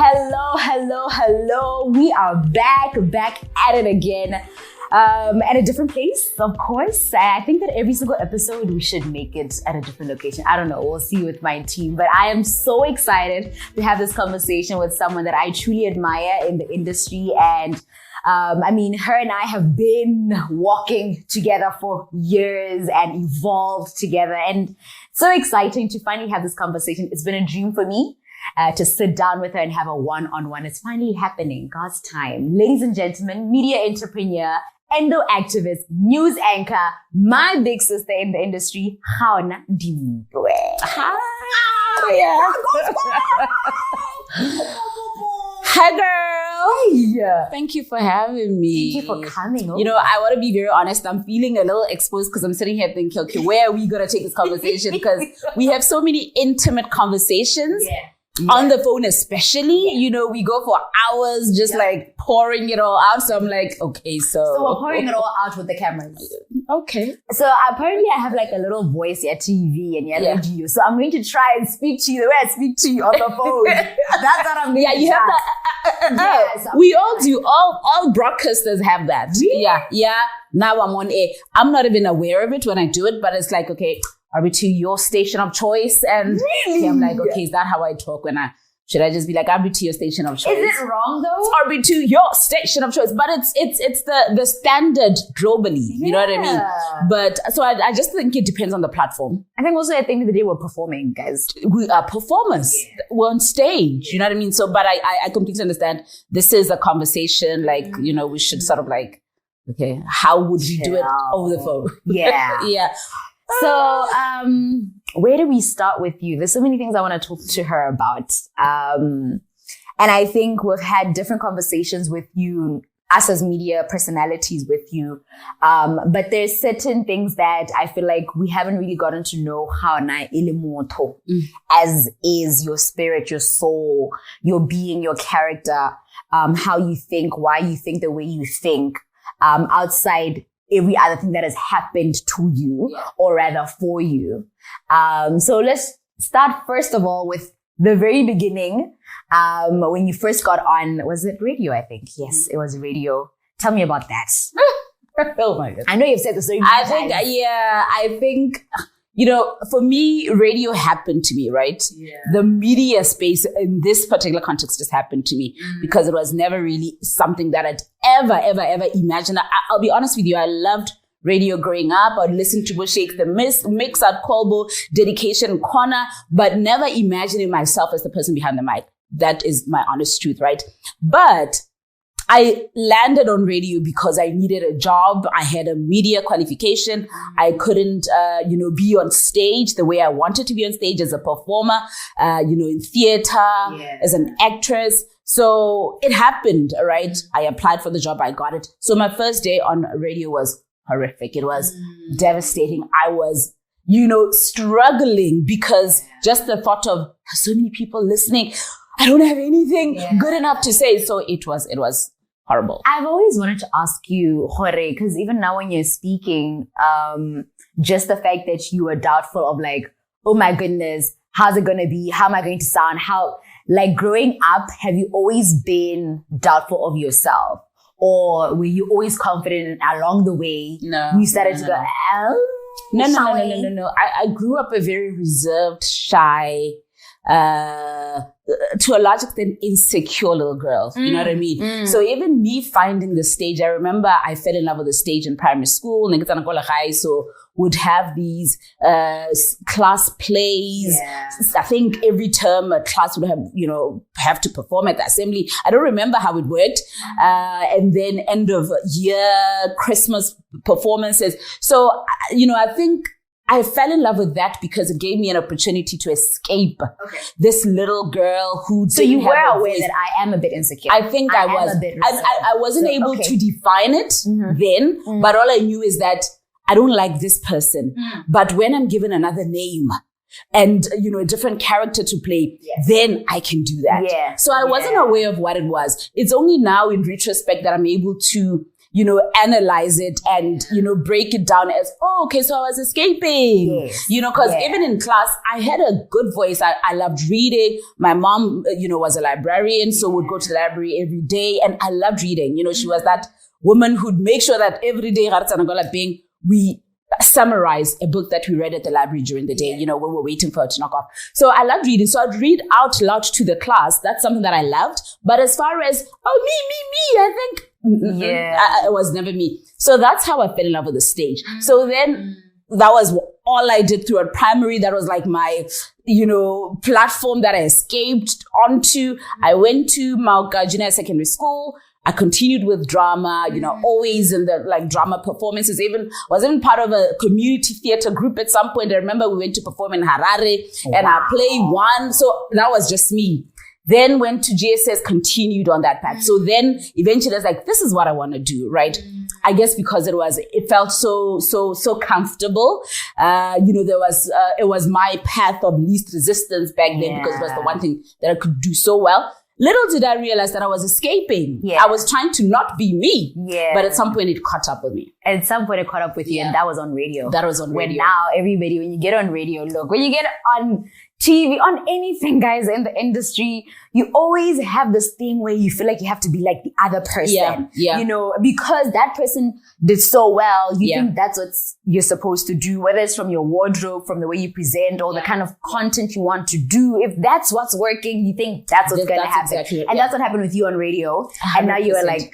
Hello, hello, hello. We are back at it again. At a different place, of course. I think that every single episode we should make it at a different location. I don't know, we'll see with my team. But I am so excited to have this conversation with someone that I truly admire in the industry. And her and I have been walking together for years and evolved together. And so exciting to finally have this conversation. It's been a dream for me. To sit down with her and have a one-on-one. It's finally happening. God's time. Ladies and gentlemen, media entrepreneur, endo activist, news anchor, my big sister in the industry, Gaona Dintwe. Hi. Hi, girl. Hey. Thank you for having me. Thank you for coming over. You know, I want to be very honest. I'm feeling a little exposed because I'm sitting here thinking, okay, where are we going to take this conversation? Because we have so many intimate conversations. Yeah. On the phone especially, you know, we go for hours just like pouring it all out. So I'm like, okay, so we're pouring it all out with the cameras. Okay. So apparently I have like a little voice at TV and you. So I'm going to try and speak to you the way I speak to you on the phone. That's what I'm going to you try. have that. Yes, we all do. All broadcasters have that. Really? Yeah. Now I'm on air. I'm not even aware of it when I do it, but it's like, okay, are we to your station of choice? And really? I'm like, okay, is that how I talk should I just be like, I'll be to your station of choice? Is it wrong though? Or be to your station of choice. But it's the standard globally. Yeah. You know what I mean? But so I just think it depends on the platform. I think also at the end of the day, we're performing, guys. We are performers. Yeah. We're on stage. You know what I mean? So, but I completely understand. This is a conversation. Like, you know, we should sort of like, okay, how would we do it over the phone? Yeah. Yeah. So, where do we start with you? There's so many things I want to talk to her about. And I think we've had different conversations with you, us as media personalities with you. But there's certain things that I feel like we haven't really gotten to know how na ilimoto, as is your spirit, your soul, your being, your character, how you think, why you think the way you think, outside every other thing that has happened to you, or rather for you. So let's start first of all with the very beginning. When you first got on, was it radio? I think. Yes, it was radio. Tell me about that. Oh my God. I know you've said the story. I think, you know, for me, radio happened to me, right? Yeah. The media space in this particular context just happened to me because it was never really something that I'd ever imagined. I'll be honest with you. I loved radio growing up. I'd listen to Bushake, the mix at Kolbo, Dedication Corner, but never imagining myself as the person behind the mic. That is my honest truth, right? But I landed on radio because I needed a job. I had a media qualification. I couldn't, be on stage the way I wanted to be on stage as a performer, in theater, as an actress. So it happened, right? I applied for the job. I got it. So my first day on radio was horrific. It was devastating. I was, struggling because just the thought of so many people listening, I don't have anything good enough to say. So it was horrible. I've always wanted to ask you, Jorge, because even now when you're speaking, just the fact that you were doubtful of like, oh my goodness, how's it going to be? How am I going to sound? Like growing up, have you always been doubtful of yourself? Or were you always confident along the way? No. You started to go, No. I grew up a very reserved, shy, to a large extent, insecure little girl. You know what I mean? So even me finding the stage, I remember I fell in love with the stage in primary school. So would have these class plays. Yeah. I think every term a class would have to perform at the assembly. I don't remember how it worked. And then end of year, Christmas performances. So, I think I fell in love with that because it gave me an opportunity to escape this little girl who So you were aware that I am a bit insecure. I think I was. I wasn't able to define it then, but all I knew is that I don't like this person. But when I'm given another name and, a different character to play, then I can do that. Yeah. So I wasn't aware of what it was. It's only now in retrospect that I'm able to analyze it and, break it down as, oh, okay, so I was escaping, Yes. because even in class, I had a good voice. I loved reading. My mom, was a librarian, so would go to the library every day. And I loved reading. She was that woman who'd make sure that every day we summarize a book that we read at the library during the day, when we're waiting for it to knock off. So I loved reading. So I'd read out loud to the class. That's something that I loved. But as far as, me, I think, it was never me. So that's how I fell in love with the stage. So then that was all I did throughout primary. That was like my, platform that I escaped onto. I went to Mauka Junior Secondary School. I continued with drama, always in the drama performances. Was even part of a community theater group at some point. I remember we went to perform in Harare and I played one. So that was just me. Then went to GSS, continued on that path. So then eventually I was like, this is what I want to do, right? I guess because it felt so comfortable. It was my path of least resistance back then because it was the one thing that I could do so well. Little did I realize that I was escaping. Yeah. I was trying to not be me. Yeah. But at some point it caught up with me. At some point it caught up with you, and that was on radio. That was on radio. When now everybody, when you get on radio, when you get on TV, on anything, guys, in the industry, you always have this thing where you feel like you have to be like the other person. Yeah. Because that person did so well, you think that's what you're supposed to do, whether it's from your wardrobe, from the way you present, or the kind of content you want to do. If that's what's working, you think that's what's going to happen. Exactly, and that's what happened with you on radio. 100%. And now you're like,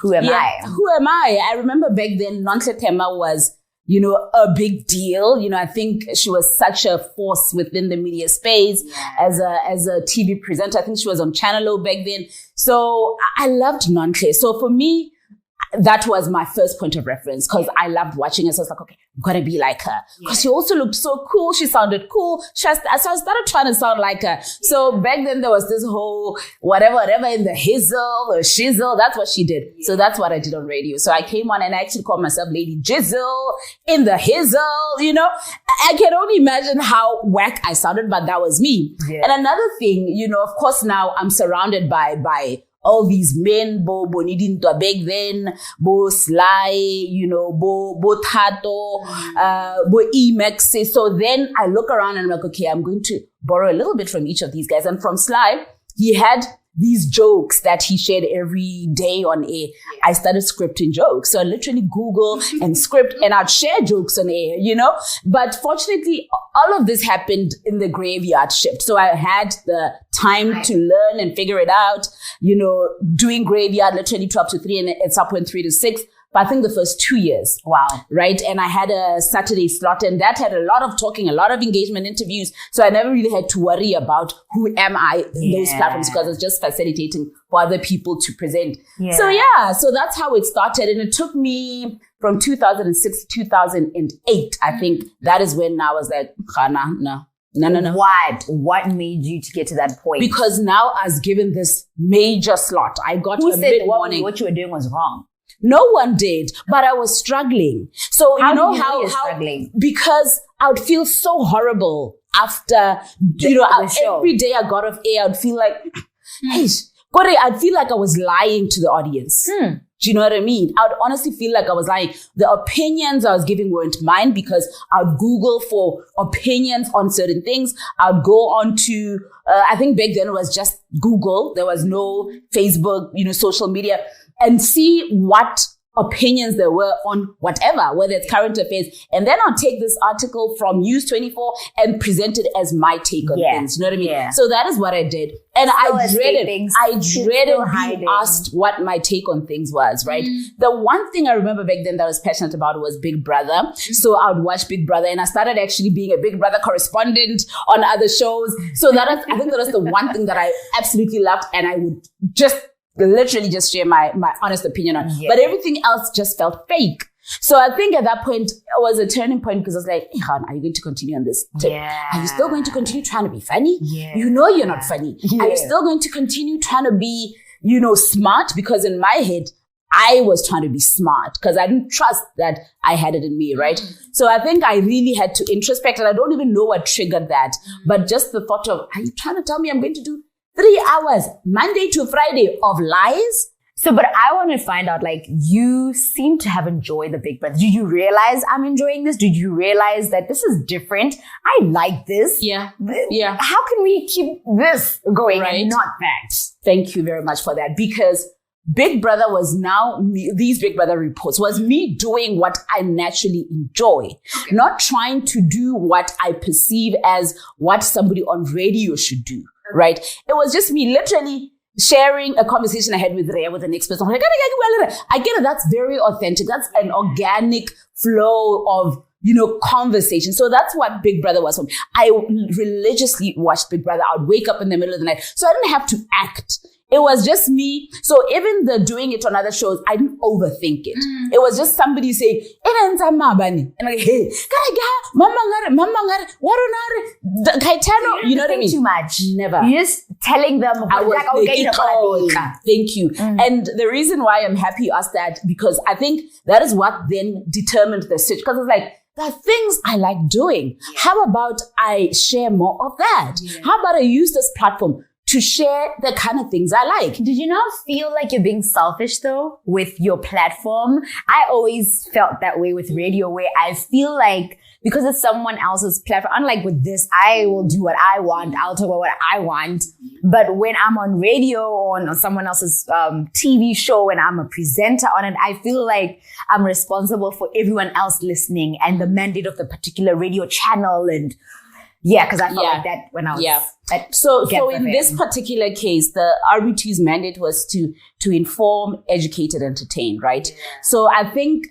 who am I? Who am I? I remember back then, Nontle Tema was, a big deal. I think she was such a force within the media space as a TV presenter. I think she was on Channel O back then. So I loved Nontle. So for me, that was my first point of reference because I loved watching her. So I was like, okay, I'm going to be like her. Because she also looked so cool. She sounded cool. So I started trying to sound like her. So back then there was this whole whatever in the hizzle or shizzle. That's what she did. So that's what I did on radio. So I came on and I actually called myself Lady Jizzle in the hizzle, I can only imagine how whack I sounded, but that was me. Yeah. And another thing, of course now I'm surrounded by all these men, Bo Nidintwe back then, Bo Sly, Bo Tato, Bo Emax. So then I look around and I'm like, okay, I'm going to borrow a little bit from each of these guys. And from Sly, he had these jokes that he shared every day on air. Yeah. I started scripting jokes. So I literally Google and script and I'd share jokes on air, But fortunately, all of this happened in the graveyard shift. So I had the time to learn and figure it out, doing graveyard literally 12 to 3 and at some point 3 to 6. But I think the first 2 years. Wow. Right. And I had a Saturday slot and that had a lot of talking, a lot of engagement interviews. So I never really had to worry about who am I in those platforms because I was just facilitating for other people to present. Yeah. So that's how it started. And it took me from 2006 to 2008. I think that is when I was like, no. What made you to get to that point? Because now I was given this major slot. I got Who said what you were doing was wrong? No one did, but I was struggling. So how struggling? Because I would feel so horrible after, every day I got off air, I'd feel like, I'd feel like I was lying to the audience. Do you know what I mean? I would honestly feel like I was lying. The opinions I was giving weren't mine because I would Google for opinions on certain things. I would go on to, I think back then it was just Google. There was no Facebook, social media. And see what opinions there were on whatever, whether it's current affairs. And then I'll take this article from News 24 and present it as my take on things. You know what I mean? Yeah. So that is what I did. And I dreaded being asked what my take on things was, right? The one thing I remember back then that I was passionate about was Big Brother. So I would watch Big Brother and I started actually being a Big Brother correspondent on other shows. So I think that was the one thing that I absolutely loved and I would literally just share my honest opinion on. Yeah. But everything else just felt fake. So I think at that point it was a turning point because I was like, hey, Han, are you going to continue on this tip? Yeah. Are you still going to continue trying to be funny? Yeah. You're not funny. Yeah. Are you still going to continue trying to be, smart? Because in my head, I was trying to be smart because I didn't trust that I had it in me, right? So I think I really had to introspect and I don't even know what triggered that. But just the thought of, are you trying to tell me I'm going to do 3 hours, Monday to Friday, of lies? So, but I want to find out, like, you seem to have enjoyed the Big Brother. Did you realize I'm enjoying this? Did you realize that this is different? I like this. Yeah. How can we keep this going and not that? Thank you very much for that. Because Big Brother was now me, these Big Brother reports was me doing what I naturally enjoy, not trying to do what I perceive as what somebody on radio should do, right? It was just me literally sharing a conversation I had with Rhea with the next person. I'm like, I get it. That's very authentic. That's an organic flow of, conversation. So that's what Big Brother was for me. I religiously watched Big Brother. I would wake up in the middle of the night. So I didn't have to act. It was just me. So even the doing it on other shows, I didn't overthink it. It was just somebody saying, and I'm like, hey, mama ngare, you know what I mean? Too much. Never. You're just telling them. I was thank you. And the reason why I'm happy you asked that, because I think that is what then determined the switch. Because it's like, there are things I like doing. Yeah. How about I share more of that? Yeah. How about I use this platform to share the kind of things I like? Did you not feel like you're being selfish though with your platform? I always felt that way with radio, where I feel like because it's someone else's platform, unlike with this, I will do what I want. I'll talk about what I want. But when I'm on radio or on someone else's TV show and I'm a presenter on it, I feel like I'm responsible for everyone else listening and the mandate of the particular radio channel. And because I felt like that when I was So in this particular case, the RB2's mandate was to inform, educate, and entertain, right? Yeah. So I think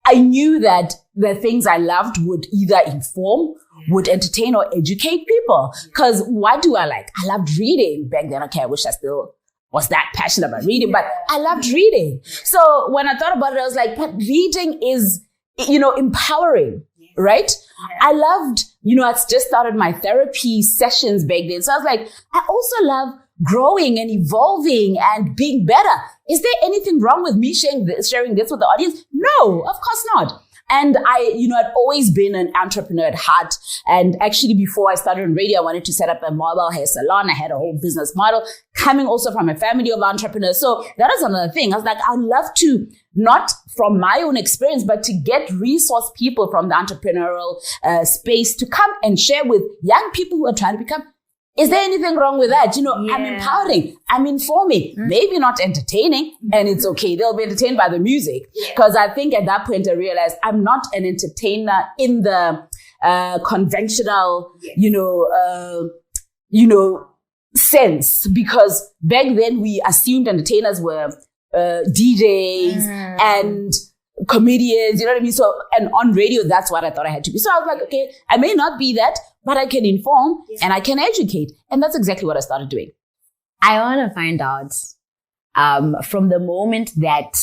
I knew that the things I loved would either inform, would entertain, or educate people. Because what do I like? I loved reading back then. Okay, I wish I still was that passionate about reading, but I loved reading. So when I thought about it, I was like, but reading is, empowering, right? Yeah. I loved, I just started my therapy sessions back then. So I was like, I also love growing and evolving and being better. Is there anything wrong with me sharing this with the audience? No, of course not. And I'd always been an entrepreneur at heart. And actually, before I started on radio, I wanted to set up a mobile hair salon. I had a whole business model coming also from a family of entrepreneurs. So that is another thing. I was like, I'd love to, not from my own experience, but to get resource people from the entrepreneurial space to come and share with young people who are trying to become. Is there anything wrong with that? I'm empowering, I'm informing, maybe not entertaining, and it's okay. They'll be entertained by the music. Because I think at that point I realized I'm not an entertainer in the conventional, sense. Because back then we assumed entertainers were DJs and comedians, you know what I mean? So, and on radio, that's what I thought I had to be. So I was like, okay, I may not be that, but I can inform and I can educate. And that's exactly what I started doing. I want to find out, from the moment that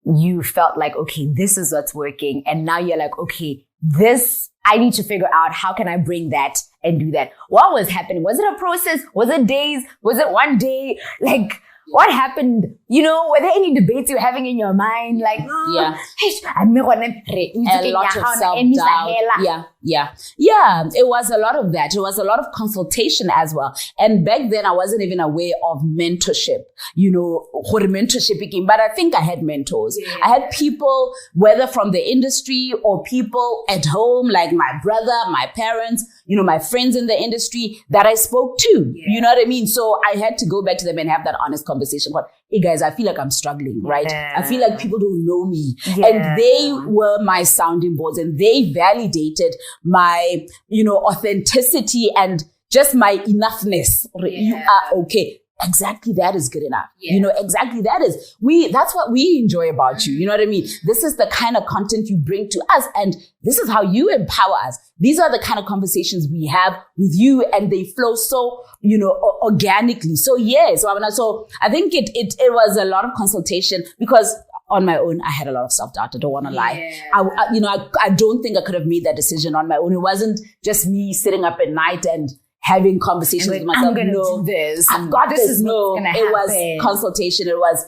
you felt like, okay, this is what's working. And now you're like, okay, I need to figure out how can I bring that and do that. What was happening? Was it a process? Was it days? Was it one day? Like, what happened? Were there any debates you were having in your mind? Like, a lot of self-doubt. Yeah, it was a lot of that. It was a lot of consultation as well. And back then I wasn't even aware of mentorship, but I think I had mentors. Yeah. I had people, whether from the industry or people at home, like my brother, my parents, my friends in the industry that I spoke to. Yeah. You know what I mean? So I had to go back to them and have that honest conversation. But hey guys, I feel like I'm struggling, right? Yeah. I feel like people don't know me. Yeah. And they were my sounding boards and they validated my, authenticity and just my enoughness. Yeah. You are okay. Exactly that is good enough. Yeah. Exactly that's what we enjoy about you. You know what I mean? This is the kind of content you bring to us and this is how you empower us. These are the kind of conversations we have with you and they flow so, organically. So so I think it was a lot of consultation because on my own, I had a lot of self-doubt. I don't want to lie. I don't think I could have made that decision on my own. It wasn't just me sitting up at night and having conversations with myself. I'm going to do this. I've got this. No, it was consultation. It was,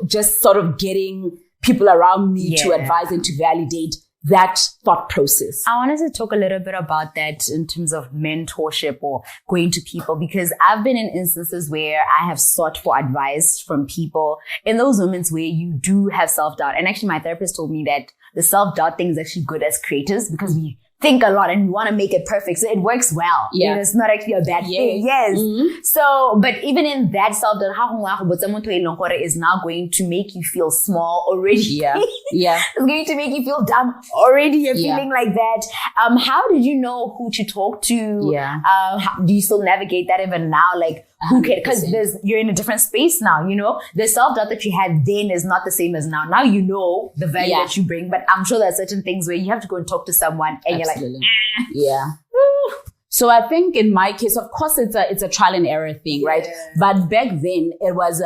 just sort of getting people around me to advise and to validate that thought process. I wanted to talk a little bit about that in terms of mentorship or going to people, because I've been in instances where I have sought for advice from people in those moments where you do have self-doubt. And actually my therapist told me that the self-doubt thing is actually good as creators because we think a lot and we want to make it perfect. So it works well. Yeah. You know, it's not actually a bad thing. Yes. Mm-hmm. So, but even in that self-doubt, is now going to make you feel small already. Yeah. Yeah. It's going to make you feel dumb already. You're feeling like that. How did you know who to talk to? Yeah. Do you still navigate that even now? Like, who can, because you're in a different space now, you know, the self-doubt that you had then is not the same as now. Now you know the value that you bring, but I'm sure there are certain things where you have to go and talk to someone and Absolutely. You're like, So I think in my case, of course, it's a trial and error thing, right? But back then it was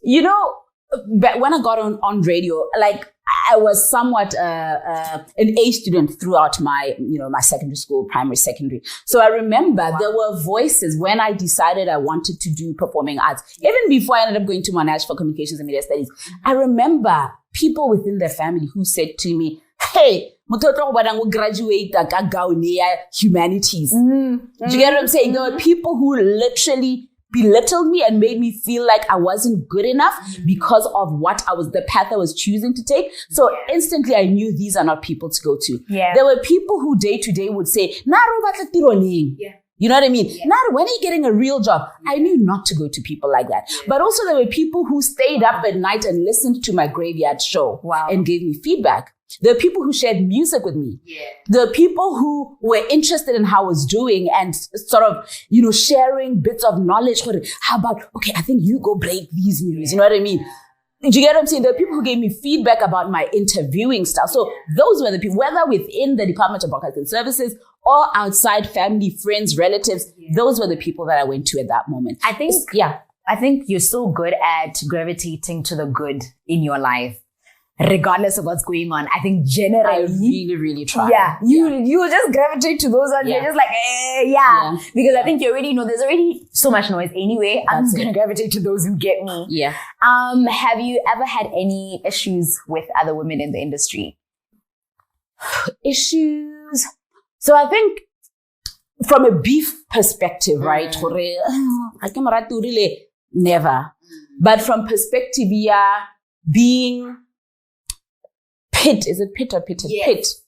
when I got on radio, like I was somewhat an A student throughout my secondary school, primary, secondary. So I remember there were voices when I decided I wanted to do performing arts. Even before I ended up going to Monash for communications and media studies, I remember people within the family who said to me, "Hey, graduate Gaona humanities." Do you get what I'm saying? There were people who literally belittled me and made me feel like I wasn't good enough because of the path I was choosing to take. So instantly I knew these are not people to go to. Yeah. There were people who day to day would say, you know what I mean? Now, when are you getting a real job? I knew not to go to people like that. But also there were people who stayed up at night and listened to my graveyard show and gave me feedback. There are people who shared music with me. There are people who were interested in how I was doing and sort of, sharing bits of knowledge. How about, okay, I think you go break these news. You know what I mean? Do you get what I'm saying? There are people who gave me feedback about my interviewing style. So those were the people, whether within the Department of Broadcasting Services or outside, family, friends, relatives, those were the people that I went to at that moment. I think you're so good at gravitating to the good in your life, regardless of what's going on. I think generally, I really, really try. Yeah, you will just gravitate to those ones. You're just like, because I think you already know there's already so much noise anyway. I'm just gonna gravitate to those who get me. Yeah. Have you ever had any issues with other women in the industry? Issues. So I think from a beef perspective, right? Never. But from perspective, being pit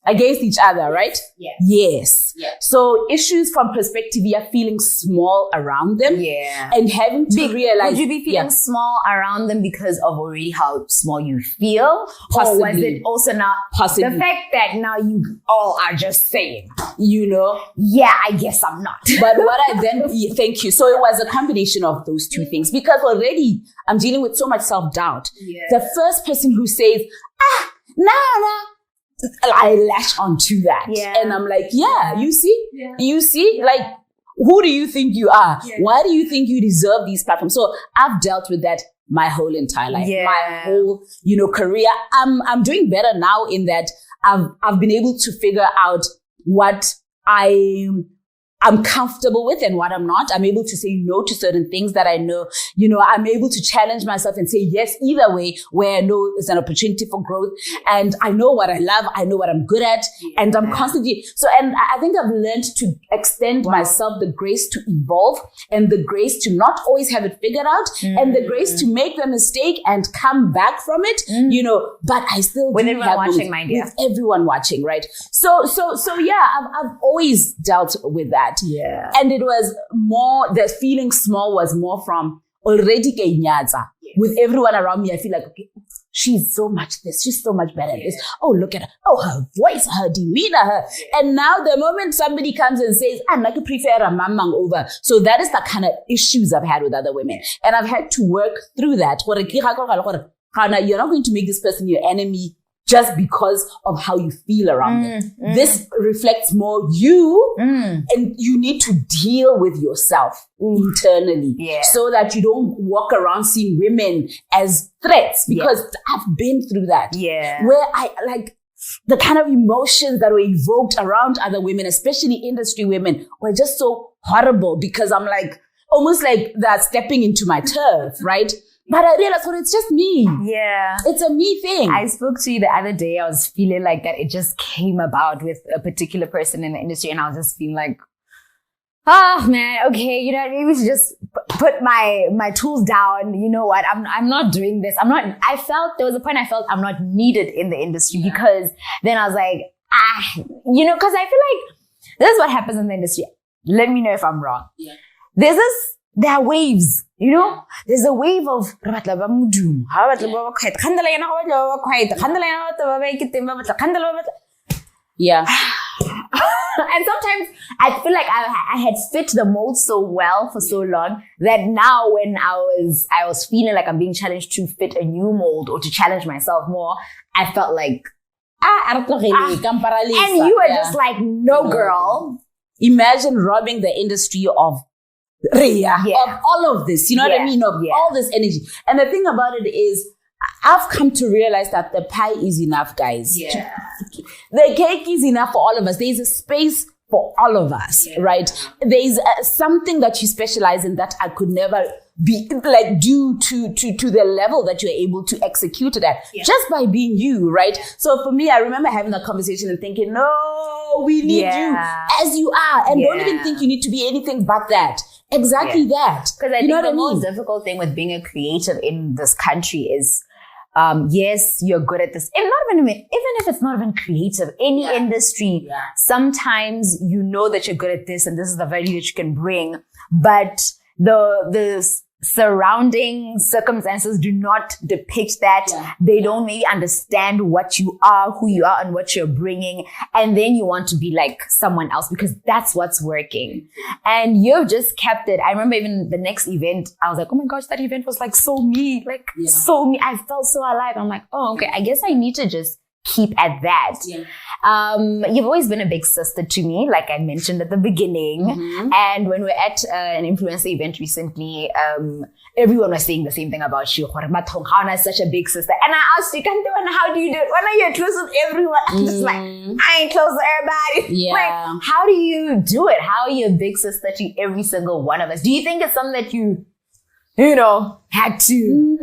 against each other, right? Yes. So issues from perspective, feeling small around them, and having to realize. Would you be feeling small around them because of already how small you feel, possibly. Or was it also now the fact that now you all are just saying, I guess I'm not. But what I then thank you. So it was a combination of those two things, because already I'm dealing with so much self-doubt. The first person who says, no, I lash onto that. And I'm like, you see, like, who do you think you are? Why do you think you deserve these platforms? So I've dealt with that my whole entire life, my whole, career. I'm doing better now in that I've been able to figure out what I'm comfortable with and what I'm not. I'm able to say no to certain things that I know. I'm able to challenge myself and say yes either way, where I know it's an opportunity for growth. And I know what I love. I know what I'm good at. And I'm constantly, and I think I've learned to extend myself the grace to evolve and the grace to not always have it figured out and the grace to make the mistake and come back from it, but I still with everyone watching, my dear. With everyone watching, right? So I've always dealt with that. Yeah. And it was more, the feeling small was more from already with everyone around me. I feel like, okay, she's so much this, she's so much better at this. Oh, look at her. Oh, her voice, her demeanor, her. And now the moment somebody comes and says, I prefer a mamang over. So that is the kind of issues I've had with other women. And I've had to work through that. You're not going to make this person your enemy just because of how you feel around them. This reflects more you, and you need to deal with yourself internally so that you don't walk around seeing women as threats, because I've been through that. Where I like the kind of emotions that were evoked around other women, especially industry women, were just so horrible, because I'm like, almost like they're stepping into my turf, right? But I realized, well, it's just me. Yeah. It's a me thing. I spoke to you the other day. I was feeling like that it just came about with a particular person in the industry, and I was just feeling like, oh man, okay, you know, maybe we should just put my tools down. You know what? I'm not doing this. There was a point I felt I'm not needed in the industry, because then I was like, you know, because I feel like this is what happens in the industry. Let me know if I'm wrong. Yeah. There are waves, you know? There's a wave of yeah. And sometimes I feel like I had fit the mold so well for so long that now when I was feeling like I'm being challenged to fit a new mold or to challenge myself more, I felt like, and you were just like, no, girl. Imagine robbing the industry of of all of this, you know what I mean? Of all this energy. And the thing about it is, I've come to realize that the pie is enough, guys. Yeah. The cake is enough for all of us. There's a space for all of us, right? There's something that you specialize in that I could never be like due to the level that you're able to execute it at just by being you, right? So for me, I remember having that conversation and thinking, no, we need you as you are, and don't even think you need to be anything but that. Exactly that. Because I think the most difficult thing with being a creative in this country is, yes, you're good at this. Even if it's not even creative, any industry, sometimes you know that you're good at this and this is the value that you can bring, but the surrounding circumstances do not depict that. They don't maybe understand what you are, who you are, and what you're bringing. And then you want to be like someone else because that's what's working. And you've just kept it. I remember even the next event, I was like, oh my gosh, that event was like so me, so me. I felt so alive. I'm like, oh, okay, I guess I need to just keep at that. You've always been a big sister to me, like I mentioned at the beginning. And when we were at an influencer event recently, everyone was saying the same thing about you. Hana is such a big sister. And I asked you, how do you do it? When are you close with everyone? I'm just like, I ain't close to everybody. Like, how do you do it? How are you a big sister to every single one of us? Do you think it's something that you had to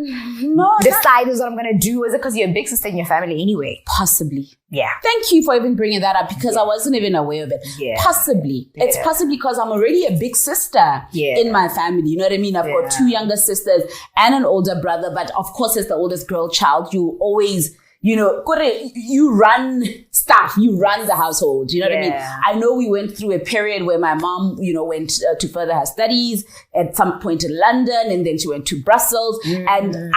decide is what I'm going to do? Is it because you're a big sister in your family anyway? Possibly. Yeah. Thank you for even bringing that up because I wasn't even aware of it. Possibly. It's possibly because I'm already a big sister in my family. You know what I mean? I've got 2 younger sisters and an older brother. But of course, as the oldest girl child, you always, you run stuff. You run the household. You know what I mean? I know we went through a period where my mom, went to further her studies at some point in London, and then she went to Brussels. And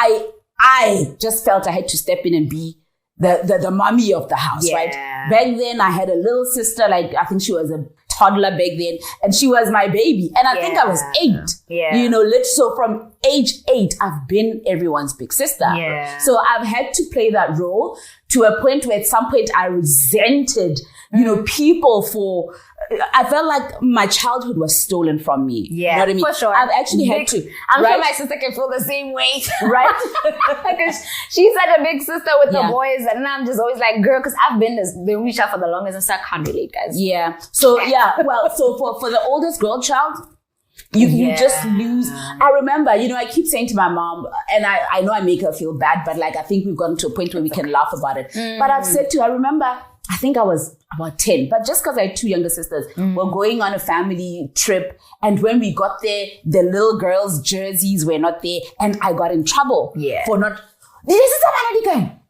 I just felt I had to step in and be the mommy of the house, right? Back then, I had a little sister, like I think she was a toddler back then, and she was my baby. And I think I was 8. So from age 8, I've been everyone's big sister. So I've had to play that role to a point where at some point I resented, people for, I felt like my childhood was stolen from me. You know what I mean? For sure. I've actually had to. I'm sure my sister can feel the same way. Right? Because she's such a big sister with the boys, and I'm just always like, girl, because I've been the only child for the longest, and so I can't relate, guys. So for the oldest girl child, you just lose. I remember, I keep saying to my mom, and I know I make her feel bad, but like I think we've gotten to a point where we can laugh about it. But I've said to her, I remember, I think I was about 10, but just because I had 2 younger sisters, we're going on a family trip. And when we got there, the little girls' jerseys were not there. And I got in trouble for not,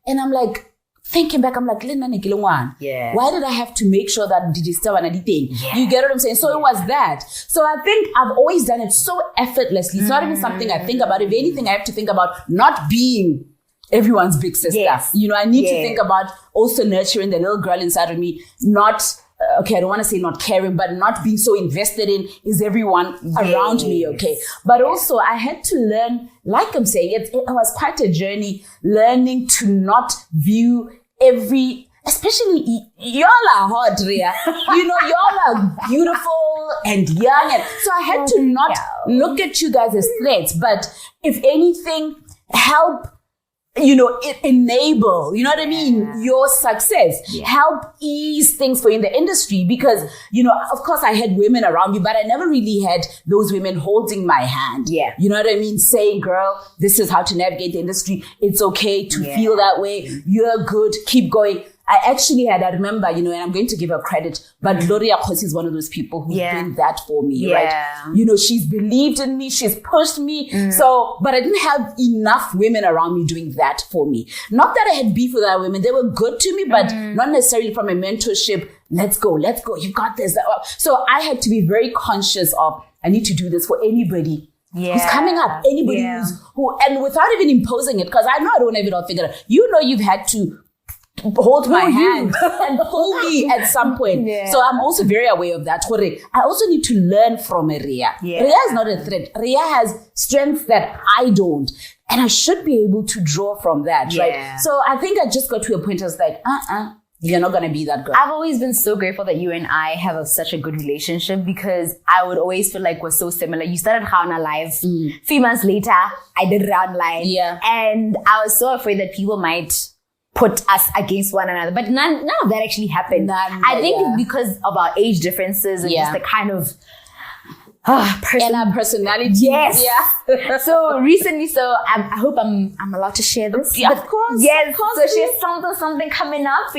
and I'm like, thinking back, I'm like, why did I have to make sure that you get what I'm saying? So it was that. So I think I've always done it so effortlessly. It's not even something I think about. If anything, I have to think about not being everyone's big sister. I need to think about also nurturing the little girl inside of me, not, I don't want to say not caring, but not being so invested in is everyone around me, But also I had to learn, like I'm saying, it was quite a journey learning to not view especially y'all are hot, Ria. Y'all are beautiful and young. And so I had to not look at you guys as threats, but if anything, help enable, you know what I mean, your success, help ease things for you in the industry, because, of course I had women around me, but I never really had those women holding my hand. Yeah. You know what I mean? Saying, girl, this is how to navigate the industry. It's okay to feel that way. You're good. Keep going. I remember, and I'm going to give her credit, but Gloria Kosi is one of those people who's been that for me, right? She's believed in me, she's pushed me. But I didn't have enough women around me doing that for me. Not that I had beef with other women, they were good to me, but not necessarily from a mentorship. Let's go, you got this. So I had to be very conscious of, I need to do this for anybody who's coming up, anybody who, and without even imposing it, because I know I don't have it all figured out. You've had to hold my hand and pull me at some point. So I'm also very aware of that. I also need to learn from Ria. Ria is not a threat. Ria has strengths that I don't. And I should be able to draw from that, right? So I think I just got to a point I was like, you're not going to be that girl. I've always been so grateful that you and I have such a good relationship, because I would always feel like we're so similar. You started Gaona Live. 3 months later, I did Round Line. And I was so afraid that people might put us against one another. But none of that actually happened. I think it's because of our age differences and just the kind of and our personality. Yes. Yeah. So recently, I hope I'm allowed to share this. Yeah, of course. Yes. Of course, so she has something coming up,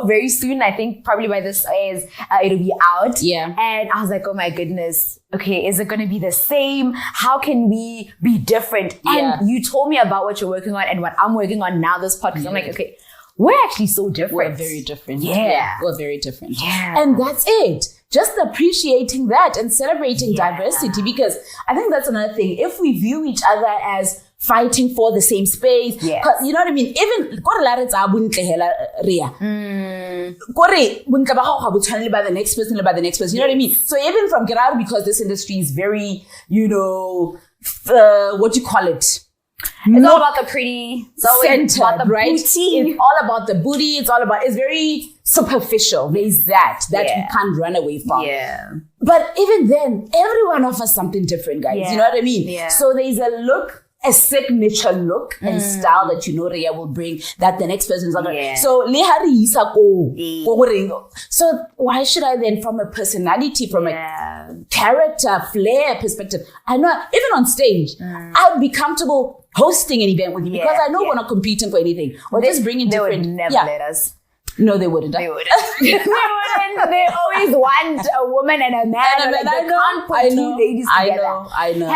very soon. I think probably by this airs, it'll be out. Yeah. And I was like, oh my goodness. Okay, is it going to be the same? How can we be different? And you told me about what you're working on and what I'm working on now, this podcast. I'm like, okay, we're actually so different. We're very different. Yeah. We're very different. Yeah. And that's it. Just appreciating that and celebrating diversity, because I think that's another thing. If we view each other as fighting for the same space, 'cause you know what I mean? Even Ria. By the next person, by the next person. You know what I mean? So even from Gerard, because this industry is very, what do you call it? It's all about the pretty center, about the right? booty. It's all about the booty. It's very superficial. There's that we can't run away from. Yeah. But even then, everyone offers something different, guys. Yeah. You know what I mean? Yeah. So there's a signature look and style that Ria will bring that the next person's not. So so why should I then, from a personality, from a character, flair perspective, I know even on stage, I'd be comfortable hosting an event with you, because I know we're not competing for anything. We're just bringing different. They would never let us. No, they wouldn't. They wouldn't. They wouldn't. They always want a woman and a man. They can't put two ladies together. I know.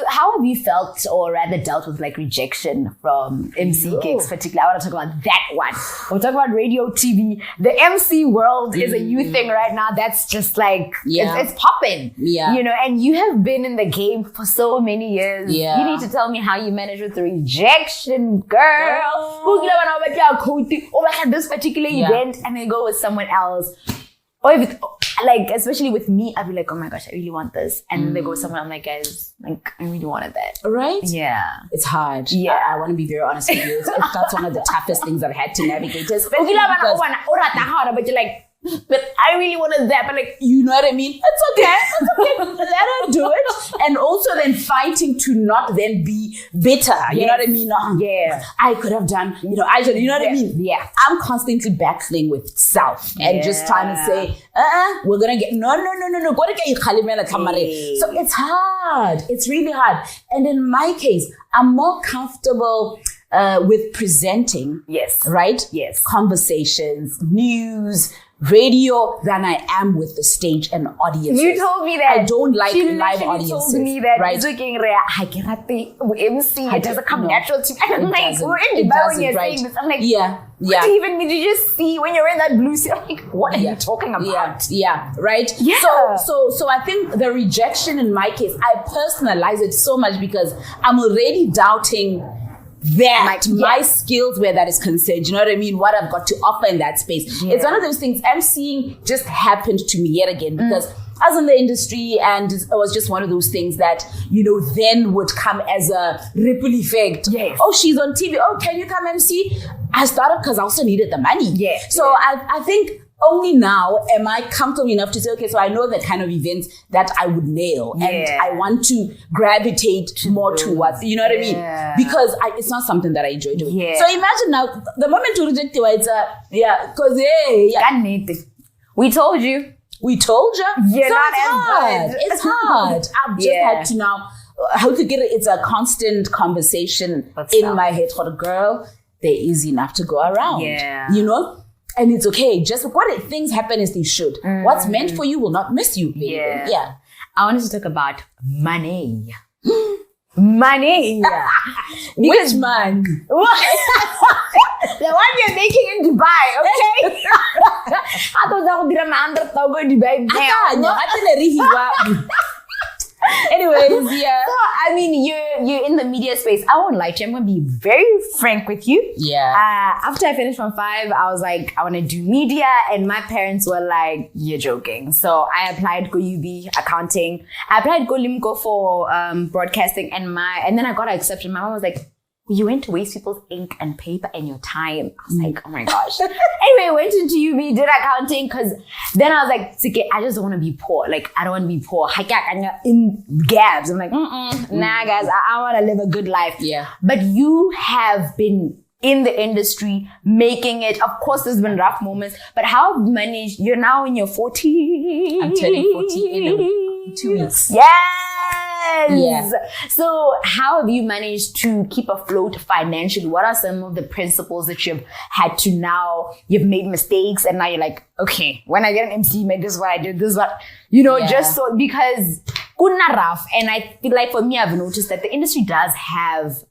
How have you felt, or rather dealt with, rejection from MC gigs particularly? I want to talk about that one. We'll talk about radio, TV. The MC world is a new thing right now. That's just it's popping. Yeah. And you have been in the game for so many years. Yeah. You need to tell me how you manage with the rejection, girl. This particular event, and then go with someone else. Or if especially with me, I'd be like, oh my gosh, I really want this. And then they go with someone, I'm like, guys, I really wanted that. Right? Yeah. It's hard. Yeah. I want to be very honest with you. That's one of the toughest things I've had to navigate. Especially but you're like, but I really wanted that. But you know what I mean? It's okay. Let her do it. And also then fighting to not then be bitter. You know what I mean? I could have done, you know what I mean? Yeah. I'm constantly battling with self and just trying to say, we're going to get, no. So it's hard. It's really hard. And in my case, I'm more comfortable with presenting. Yes. Right? Yes. Conversations, news, radio than I am with the stage and audiences. You told me that. I don't like live audiences. You told me that. Right? MC, it doesn't come natural to me. I'm like, we're in Dubai when you're saying this. I'm like, yeah. What even did you just see when you're in that blue suit? I'm like, what are you talking about? Yeah, right? Yeah. So I think the rejection in my case, I personalize it so much because I'm already doubting that my skills where that is concerned, you know what I mean? What I've got to offer in that space. Yeah. It's one of those things emceeing just happened to me yet again because I was in the industry and it was just one of those things that, then would come as a ripple effect. Yes. Oh, she's on TV. Oh, can you come MC? I started because I also needed the money. Yeah. So I think only now am I comfortable enough to say, okay, so I know the kind of events that I would nail and I want to gravitate more towards, you know what I mean? Because it's not something that I enjoy doing. So imagine now, the moment you reject it, it's because we told you. We told you. You're so not it's hard. good. It's hard. I've just had to now, how to get it? It's a constant conversation in my head. For the girl, there is enough to go around. You know? And it's okay. Just what things happen as they should. What's meant for you will not miss you. Baby. I wanted to talk about money. Money. Which man? The one you're making in Dubai, okay? I thought that would be a Dubai. Anyways, So, I mean, you're in the media space. I won't lie to you. I'm going to be very frank with you. After I finished from 5, I was like, I want to do media. And my parents were like, you're joking. So I applied go UB accounting. I applied go Limco for broadcasting. And then I got accepted. My mom was like, you went to waste people's ink and paper and your time. I was like, oh my gosh. Anyway, went into UB, did accounting, because then I was like, okay, I just don't want to be poor. Like, I don't want to be poor. In gabs. I'm like, nah, guys, I want to live a good life. But you have been in the industry, making it. Of course, there's been rough moments, but how have you managed? You're now in your 40s. I'm turning 40 in 2 weeks. So how have you managed to keep afloat financially? What are some of the principles that you've had to now? You've made mistakes and now you're like, okay, when I get an MC, maybe this is what I did, this is what, just so, because kuna rough. And I feel like for me, I've noticed that the industry does have,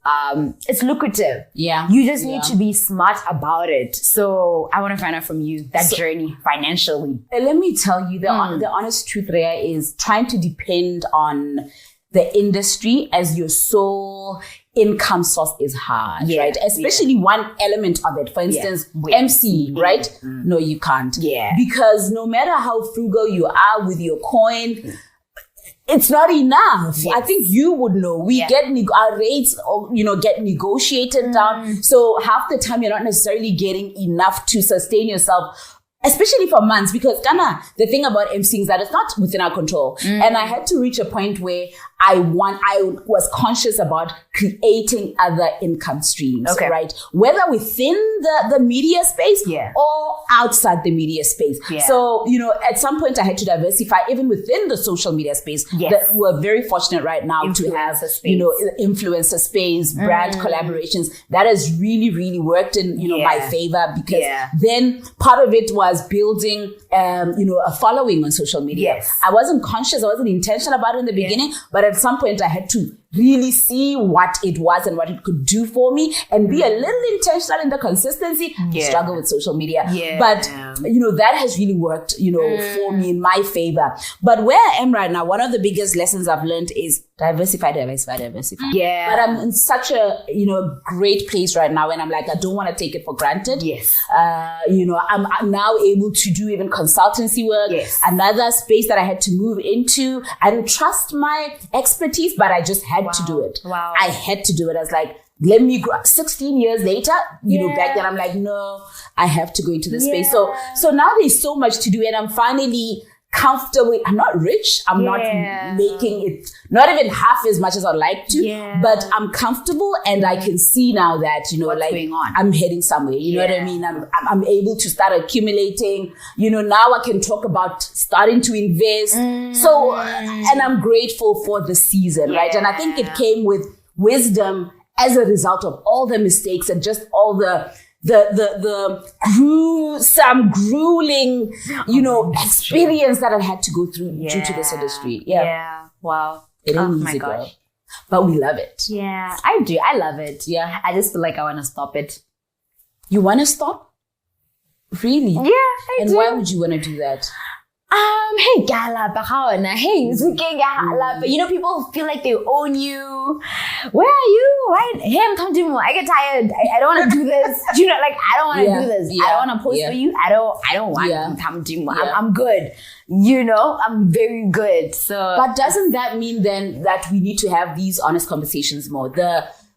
it's lucrative. You just need to be smart about it. So I want to find out from you that journey financially. Let me tell you, the honest truth there is trying to depend on the industry as your sole income source is hard, right? Especially one element of it. For instance, MC, right? No, you can't. Because no matter how frugal you are with your coin, it's not enough. I think you would know. We get our rates, get negotiated down. So half the time you're not necessarily getting enough to sustain yourself, especially for months, because the thing about emceeing is that it's not within our control. And I had to reach a point where I was conscious about creating other income streams, right? Whether within the media space or outside the media space. So, at some point I had to diversify even within the social media space. That we're very fortunate right now to have, influencer space, brand collaborations. That has really, really worked in, my favor, because then part of it was building, a following on social media. I wasn't conscious, I wasn't intentional about it in the beginning, but at some point I had to really see what it was and what it could do for me and be a little intentional in the consistency. Struggle with social media. But, that has really worked, for me in my favor. But where I am right now, one of the biggest lessons I've learned is diversify. But I'm in such a, great place right now, and I'm like, I don't want to take it for granted. I'm now able to do even consultancy work. Another space that I had to move into. I don't trust my expertise, but I just had to do it. I had to do it. I was like, let me grow. 16 years later, back then I'm like, no, I have to go into this space. So now there's so much to do, and I'm finally comfortable. I'm not rich. I'm not making it, not even half as much as I'd like to, but I'm comfortable, and I can see now that, what's going on. I'm heading somewhere. You know what I mean? I'm able to start accumulating. Now I can talk about starting to invest. So, and I'm grateful for the season, right? And I think it came with wisdom as a result of all the mistakes and just all the grueling, experience that I've had to go through due to this industry. Wow. It ain't easy, girl. But we love it. I do. I love it. I just feel like I want to stop it. You want to stop? Really? I do. And why would you want to do that? Hey, gala, hey, but people feel like they own you. Where are you? Why? Hey, I'm coming to I get tired. I don't want to do this. I don't want to do this. I don't want to post for you. I don't want to come to I'm good. I'm very good. So, but doesn't that mean then that we need to have these honest conversations more?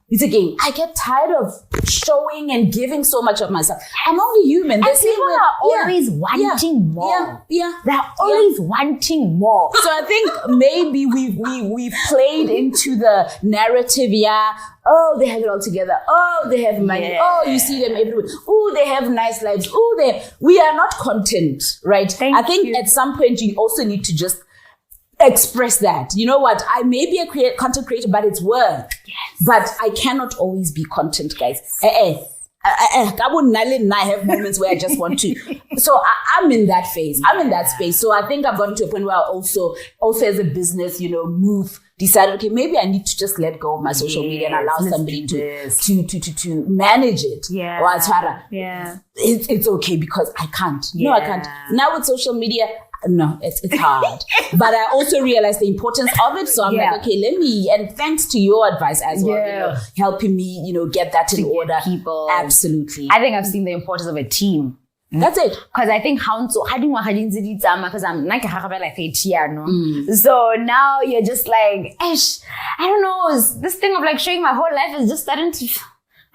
It's again, I get tired of showing and giving so much of myself. I'm only human. And people are always wanting more. They're always wanting more. So I think maybe we've played into the narrative, oh, they have it all together. Oh, they have money. Yeah. Oh, you see them everywhere. Oh, they have nice lives. Oh, we are not content, right? I think at some point you also need to just express that. You know what? I may be a content creator, but it's work. Yes. But I cannot always be content, guys. I have moments where I just want to. So I'm in that phase. I'm in that space. So I think I've gotten to a point where I also as a business, decided, okay, maybe I need to just let go of my social media and allow somebody to manage it. Yeah. Or yeah. It's okay because I can't. Yeah. No, I can't. Now with social media, no, it's hard. But I also realized the importance of it. So I'm like, okay, and thanks to your advice as well, helping me, get that in order. People. Absolutely. I think I've seen the importance of a team. That's it. Because I think because I'm like 30 years. So now you're just like, I don't know, this thing of like showing my whole life is just starting to.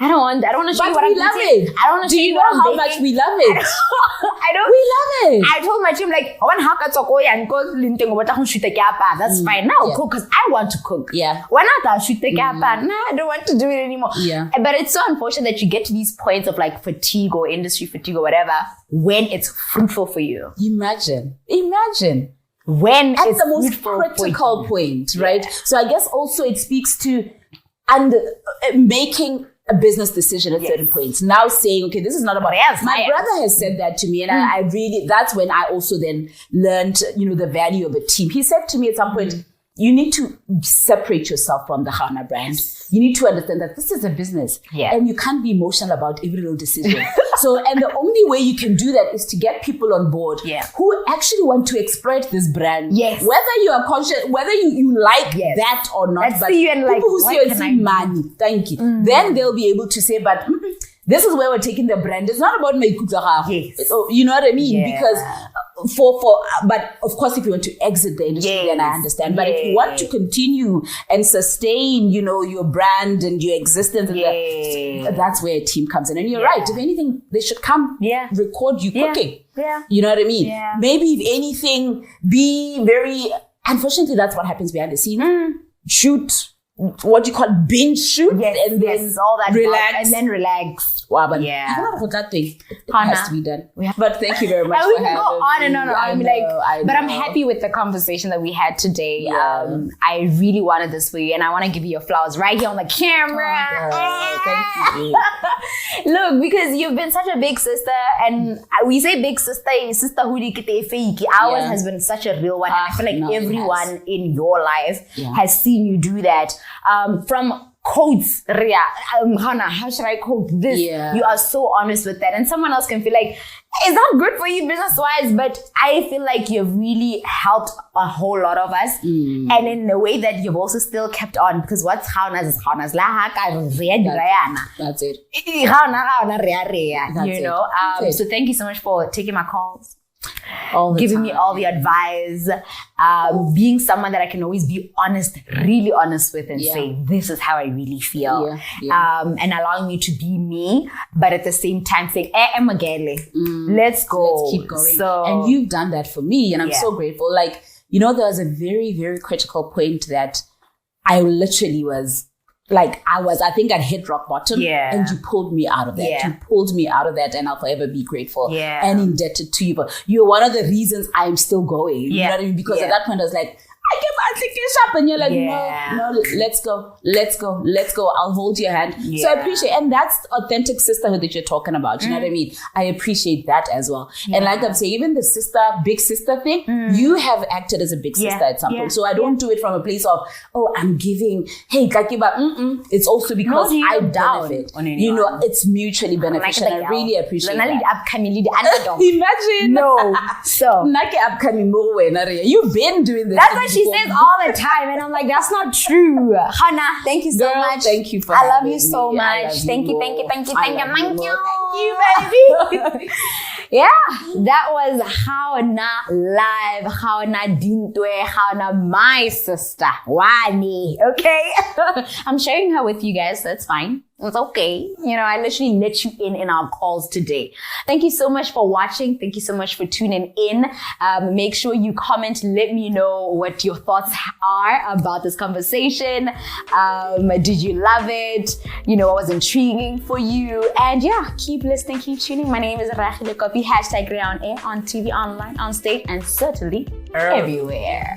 I don't want to show you what I'm doing. I don't want to show you what I'm how much we love it? I don't. We love it. I told my team like, that's fine. Now I'll cook because I want to cook. Yeah. Why not? I'll shoot the cap. Nah, I don't want to do it anymore. Yeah. But it's so unfortunate that you get to these points of like fatigue or industry fatigue or whatever when it's fruitful for you. Imagine. When at it's the most critical point, right? So I guess also it speaks to making a business decision at certain points. Now saying, okay, this is not about my brother has said that to me, and I really, that's when I also then learned, the value of a team. He said to me at some point, you need to separate yourself from the Gaona brand. You need to understand that this is a business, and you can't be emotional about every little decision. And the only way you can do that is to get people on board who actually want to exploit this brand. Yes. Whether you are conscious, whether you like that or not, but people who see you and see money, thank you. Then they'll be able to say, but this is where we're taking the brand. It's not about my you know what I mean? Yeah. Because but of course, if you want to exit the industry, then I understand. But if you want to continue and sustain, your brand and your existence, that's where a team comes in. And you're right. If anything, they should come record you cooking. Yeah. You know what I mean? Yeah. Maybe if anything, be very. Unfortunately, that's what happens behind the scenes. Shoot. What you call binge shoot, and then all that relax, and then relax. Wow, but that thing it has to be done. But thank you very much. We can go on and on and on. But I'm happy with the conversation that we had today. Yeah. I really wanted this for you, and I want to give you your flowers right here on the camera. Thank you. Look, because you've been such a big sister, and we say big sister, sisterhood. Ours has been such a real one, and I feel like everyone in your life has seen you do that. From quotes, Hannah, how should I quote this? Yeah. You are so honest with that. And someone else can feel like, it's not good for you business-wise, but I feel like you've really helped a whole lot of us. And in the way that you've also still kept on, because what's Gaona's is Gaona's. That's it. So thank you so much for taking my calls. Giving me all the advice, being someone that I can always be honest, really honest with and say, this is how I really feel. And allowing me to be me, but at the same time saying, let's go. Let's keep going. And you've done that for me, and I'm so grateful. Like, there was a very, very critical point that I literally was like, I think I'd hit rock bottom, and you pulled me out of that. You pulled me out of that, and I'll forever be grateful and indebted to you. But you're one of the reasons I'm still going. You know what I mean? Because at that point, I was like, I get my tickets up, and you're like, no, let's go. I'll hold your hand. So I appreciate, and that's authentic sisterhood that you're talking about. You know what I mean? I appreciate that as well. And like I'm saying, even the big sister thing, you have acted as a big sister at some point. So I don't do it from a place of, I'm giving, hey, Kakiba, it's also because I benefit. It's mutually beneficial. I really appreciate that. Imagine. No. So. You've been doing this. That's what she says all the time, and I'm like, that's not true. Hannah, thank you so much. Thank you for I love you so much. Thank you. you, baby. Yeah, that was Gaona live, Gaona Dintwe, Gaona my sister, Wani. Okay, I'm sharing her with you guys, so it's fine. It's okay. You know, I literally let you in our calls today. Thank you so much for watching. Thank you so much for tuning in. Make sure you comment. Let me know what your thoughts are about this conversation. Did you love it? You know, what was intriguing for you? And yeah, keep listening, keep tuning. My name is Reagile Kopi. #ReAonAir on TV, online, on stage, and certainly everywhere.